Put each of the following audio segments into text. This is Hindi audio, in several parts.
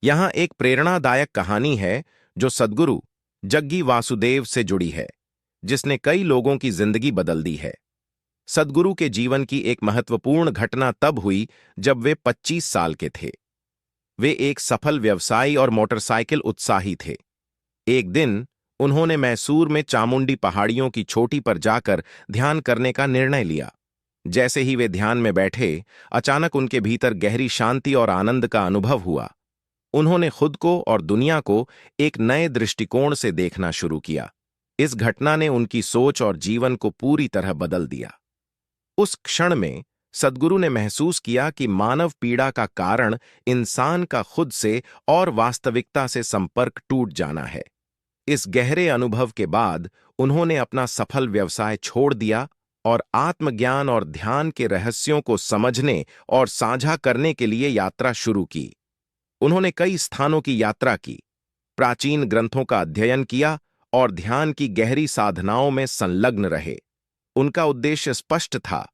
यहाँ एक प्रेरणादायक कहानी है जो सद्गुरु जग्गी वासुदेव से जुड़ी है, जिसने कई लोगों की जिंदगी बदल दी है। सद्गुरु के जीवन की एक महत्वपूर्ण घटना तब हुई जब वे 25 साल के थे। वे एक सफल व्यवसायी और मोटरसाइकिल उत्साही थे। एक दिन उन्होंने मैसूर में चामुंडी पहाड़ियों की चोटी पर जाकर ध्यान करने का निर्णय लिया। जैसे ही वे ध्यान में बैठे, अचानक उनके भीतर गहरी शांति और आनंद का अनुभव हुआ। उन्होंने खुद को और दुनिया को एक नए दृष्टिकोण से देखना शुरू किया। इस घटना ने उनकी सोच और जीवन को पूरी तरह बदल दिया। उस क्षण में सद्गुरु ने महसूस किया कि मानव पीड़ा का कारण इंसान का खुद से और वास्तविकता से संपर्क टूट जाना है। इस गहरे अनुभव के बाद उन्होंने अपना सफल व्यवसाय छोड़ दिया और आत्मज्ञान और ध्यान के रहस्यों को समझने और साझा करने के लिए यात्रा शुरू की। उन्होंने कई स्थानों की यात्रा की, प्राचीन ग्रंथों का अध्ययन किया और ध्यान की गहरी साधनाओं में संलग्न रहे। उनका उद्देश्य स्पष्ट था,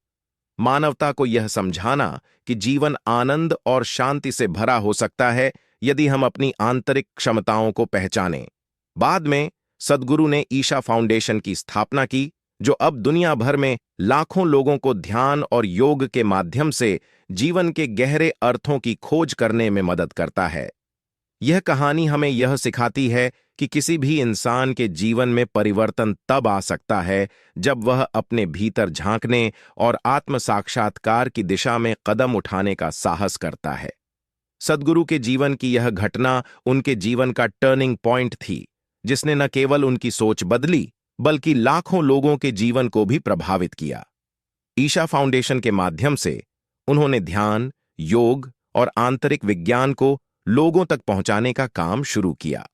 मानवता को यह समझाना कि जीवन आनंद और शांति से भरा हो सकता है यदि हम अपनी आंतरिक क्षमताओं को पहचानें। बाद में सद्गुरु ने ईशा फाउंडेशन की स्थापना की, जो अब दुनिया भर में लाखों लोगों को ध्यान और योग के माध्यम से जीवन के गहरे अर्थों की खोज करने में मदद करता है। यह कहानी हमें यह सिखाती है कि किसी भी इंसान के जीवन में परिवर्तन तब आ सकता है जब वह अपने भीतर झांकने और आत्म साक्षात्कार की दिशा में कदम उठाने का साहस करता है। सद्गुरु के जीवन की यह घटना उनके जीवन का टर्निंग पॉइंट थी, जिसने न केवल उनकी सोच बदली बल्कि लाखों लोगों के जीवन को भी प्रभावित किया। ईशा फाउंडेशन के माध्यम से उन्होंने ध्यान, योग और आंतरिक विज्ञान को लोगों तक पहुंचाने का काम शुरू किया।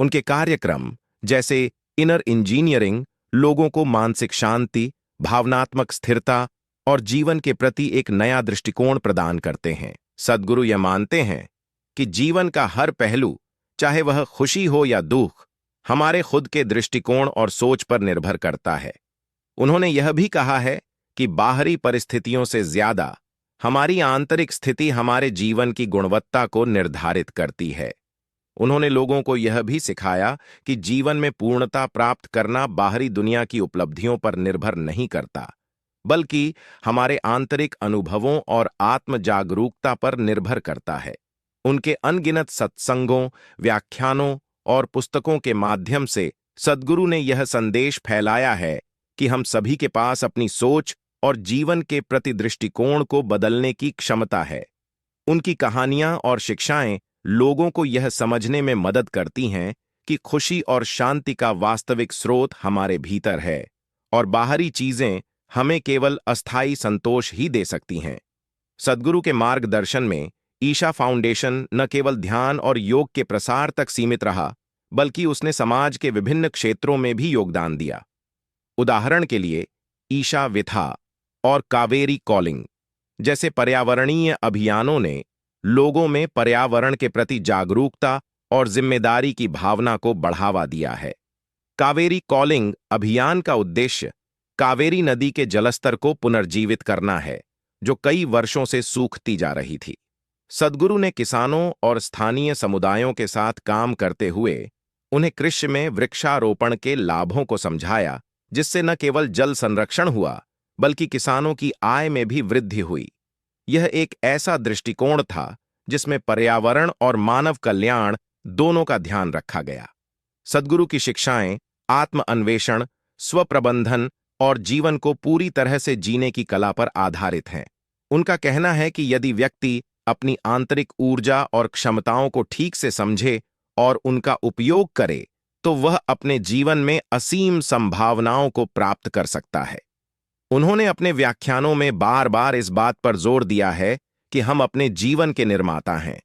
उनके कार्यक्रम जैसे इनर इंजीनियरिंग लोगों को मानसिक शांति, भावनात्मक स्थिरता और जीवन के प्रति एक नया दृष्टिकोण प्रदान करते हैं। सद्गुरु यह मानते हैं कि जीवन का हर पहलू, चाहे वह खुशी हो या दुख, हमारे खुद के दृष्टिकोण और सोच पर निर्भर करता है। उन्होंने यह भी कहा है कि बाहरी परिस्थितियों से ज्यादा हमारी आंतरिक स्थिति हमारे जीवन की गुणवत्ता को निर्धारित करती है। उन्होंने लोगों को यह भी सिखाया कि जीवन में पूर्णता प्राप्त करना बाहरी दुनिया की उपलब्धियों पर निर्भर नहीं करता, बल्कि हमारे आंतरिक अनुभवों और आत्म जागरूकता पर निर्भर करता है। उनके अनगिनत सत्संगों, व्याख्यानों और पुस्तकों के माध्यम से सद्गुरु ने यह संदेश फैलाया है कि हम सभी के पास अपनी सोच और जीवन के प्रति दृष्टिकोण को बदलने की क्षमता है। उनकी कहानियां और शिक्षाएं लोगों को यह समझने में मदद करती हैं कि खुशी और शांति का वास्तविक स्रोत हमारे भीतर है और बाहरी चीजें हमें केवल अस्थायी संतोष ही दे सकती हैं। सद्गुरु के मार्गदर्शन में ईशा फाउंडेशन न केवल ध्यान और योग के प्रसार तक सीमित रहा, बल्कि उसने समाज के विभिन्न क्षेत्रों में भी योगदान दिया। उदाहरण के लिए ईशा विथा और कावेरी कॉलिंग जैसे पर्यावरणीय अभियानों ने लोगों में पर्यावरण के प्रति जागरूकता और जिम्मेदारी की भावना को बढ़ावा दिया है। कावेरी कॉलिंग अभियान का उद्देश्य कावेरी नदी के जलस्तर को पुनर्जीवित करना है, जो कई वर्षों से सूखती जा रही थी। सद्गुरु ने किसानों और स्थानीय समुदायों के साथ काम करते हुए उन्हें कृषि में वृक्षारोपण के लाभों को समझाया, जिससे न केवल जल संरक्षण हुआ बल्कि किसानों की आय में भी वृद्धि हुई। यह एक ऐसा दृष्टिकोण था जिसमें पर्यावरण और मानव कल्याण दोनों का ध्यान रखा गया। सद्गुरु की शिक्षाएं आत्म अन्वेषण, स्वप्रबंधन और जीवन को पूरी तरह से जीने की कला पर आधारित हैं। उनका कहना है कि यदि व्यक्ति अपनी आंतरिक ऊर्जा और क्षमताओं को ठीक से समझे और उनका उपयोग करे, तो वह अपने जीवन में असीम संभावनाओं को प्राप्त कर सकता है। उन्होंने अपने व्याख्यानों में बार बार इस बात पर जोर दिया है कि हम अपने जीवन के निर्माता हैं।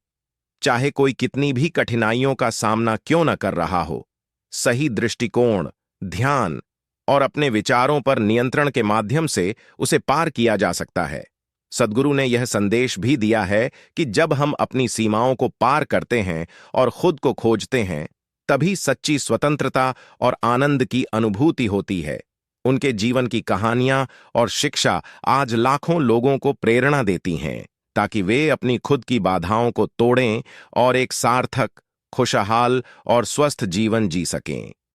चाहे कोई कितनी भी कठिनाइयों का सामना क्यों न कर रहा हो, सही दृष्टिकोण, ध्यान और अपने विचारों पर नियंत्रण के माध्यम से उसे पार किया जा सकता है। सद्गुरु ने यह संदेश भी दिया है कि जब हम अपनी सीमाओं को पार करते हैं और खुद को खोजते हैं, तभी सच्ची स्वतंत्रता और आनंद की अनुभूति होती है। उनके जीवन की कहानियां और शिक्षा आज लाखों लोगों को प्रेरणा देती हैं ताकि वे अपनी खुद की बाधाओं को तोड़ें और एक सार्थक, खुशहाल और स्वस्थ जीवन जी सकें।